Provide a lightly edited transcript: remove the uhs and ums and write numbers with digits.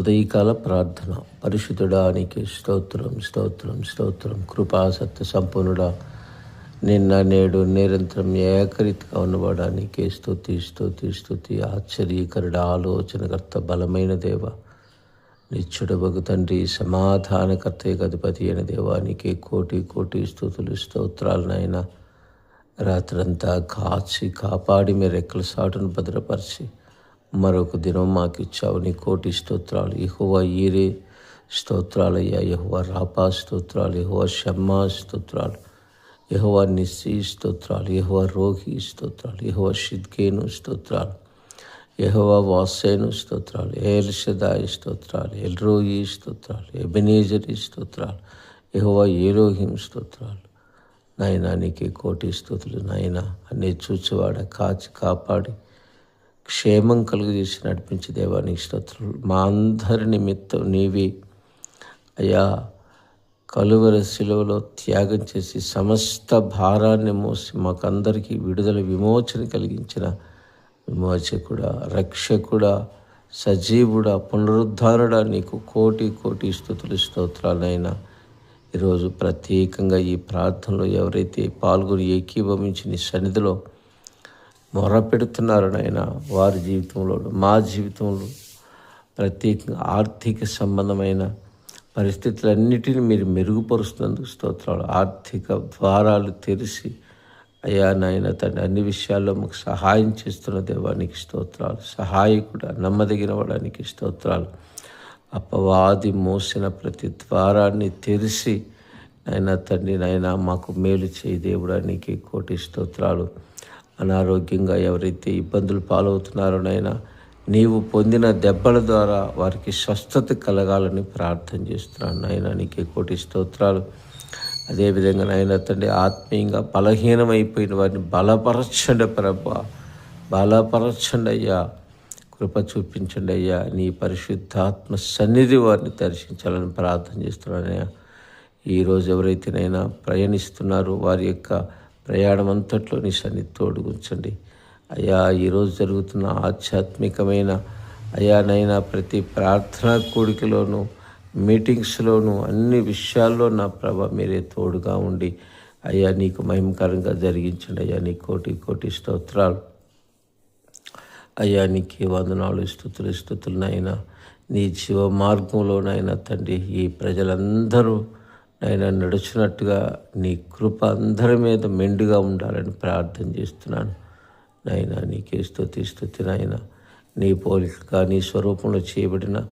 ఉదయకాల ప్రార్థన. పరిశుద్ధుడా నీకే స్తోత్రం స్తోత్రం స్తోత్రం. కృపా సత్య సంపూర్ణుడా, నిన్న నేడు నిరంతరం ఏకరీతిగా ఉన్నవాడా నీకే స్తుతి స్తుతి స్తుతి. ఆశ్చర్యకరుడ, ఆలోచనకర్త, బలమైన దేవ, నిత్యుడవగు తండ్రి, సమాధానకర్త, అధిపతి అయిన దేవానికి కోటి కోటి స్తుతులు స్తోత్రాలనైనా. రాత్రంతా కాచి కాపాడి మీ రెక్కల సాటును భద్రపరిచి మరొక దినం మాకు ఇచ్చావు. నీ కోటి స్తోత్రాలు. యెహోవా ఈరే స్తోత్రాలయ్యా. యెహోవా రాపా స్తోత్రాలు. యెహోవా షమ్మా స్తోత్రాలు. యెహోవా నిస్సీ స్తోత్రాలు. యెహోవా రోహి స్తోత్రాలు. యెహోవా షిద్కేను స్తోత్రాలు. యెహోవా వాసేను స్తోత్రాలు. ఎల్ షదాయి స్తోత్రాలు. ఎల్రోయి స్తోత్రాలు. ఎబెనేజరి స్తోత్రాలు. యెహోవా ఏలోహిం స్తోత్రాలు. నాయనా నీకే కోటి స్తుతులు. నాయనా అన్నీ చూచేవాడ, కాచి కాపాడి క్షేమం కలుగజేసి నడిపించే దేవానికి స్తోత్రాలు. మా అందరి నిమిత్తం నీవి అయ్యా కలువరి శిలువలో త్యాగం చేసి సమస్త భారాన్ని మోసి మాకందరికీ విడుదల విమోచన కలిగించిన విమోచకుడా, రక్షకుడా, సజీవుడా, పునరుద్ధారుడా, నీకు కోటి కోటి స్తుతులు స్తోత్రాలైనా. ఈరోజు ప్రత్యేకంగా ఈ ప్రార్థనలో ఎవరైతే పాల్గొని ఏకీభవించి నీ సన్నిధిలో మొరపెడుతున్నారో నాయన, వారి జీవితంలో, మా జీవితంలో ప్రత్యేకంగా ఆర్థిక సంబంధమైన పరిస్థితులన్నిటిని మీరు మెరుగుపరుస్తున్నందుకు స్తోత్రాలు. ఆర్థిక ద్వారాలు తెరిచి అయ్యా నాయన తండ్రి అన్ని విషయాల్లో మాకు సహాయం చేస్తున్న దేవానికి స్తోత్రాలు. సహాయకుడా, నమ్మదగిన వాడానికి స్తోత్రాలు. అపవాది మోసిన ప్రతి ద్వారాన్ని తెరిచి నాయన తండ్రి నాయన మాకు మేలు చేయి దేవుడా, నీకే కోటి స్తోత్రాలు. అనారోగ్యంగా ఎవరైతే ఇబ్బందులు పాలవుతున్నారో నాయన, నీవు పొందిన దెబ్బల ద్వారా వారికి స్వస్థత కలగాలని ప్రార్థన చేస్తున్నాను నాయన, నీకే కోటి స్తోత్రాలు. అదేవిధంగా నాయన తండ్రి ఆత్మీయంగా బలహీనమైపోయిన వారిని బలపరచండి ప్రభా, బలపరచండి అయ్యా, కృప చూపించండి అయ్యా. నీ పరిశుద్ధాత్మ సన్నిధి వారిని దర్శించాలని ప్రార్థన చేస్తున్నానయ్యా. ఈరోజు ఎవరైతేనైనా ప్రయాణిస్తున్నారో వారి యొక్క ప్రయాణం అంతట్లో నీ సన్నిధి తోడుగుంచండి అయ్యా. ఈరోజు జరుగుతున్న ఆధ్యాత్మికమైన అయ్యానైనా ప్రతి ప్రార్థనా కూడికలోనూ, మీటింగ్స్లోనూ, అన్ని విషయాల్లో నా ప్రభ మీరే తోడుగా ఉండి అయ్యా నీకు మహిమకరంగా జరిగించండి అయ్యా. నీ కోటి కోటి స్తోత్రాలు అయ్యా. నీకే వందనాలు, స్తుతులు నాయనా. నీ జీవ మార్గంలోనైనా తండ్రి ఈ ప్రజలందరూ నాయన నడుచున్నట్టుగా నీ కృప అందరి మీద మెండుగా ఉండాలని ప్రార్థన చేస్తున్నాను నాయన. నీకే స్తుతి నాయన. నీ పోలికగా నీ స్వరూపంలో చేయబడిన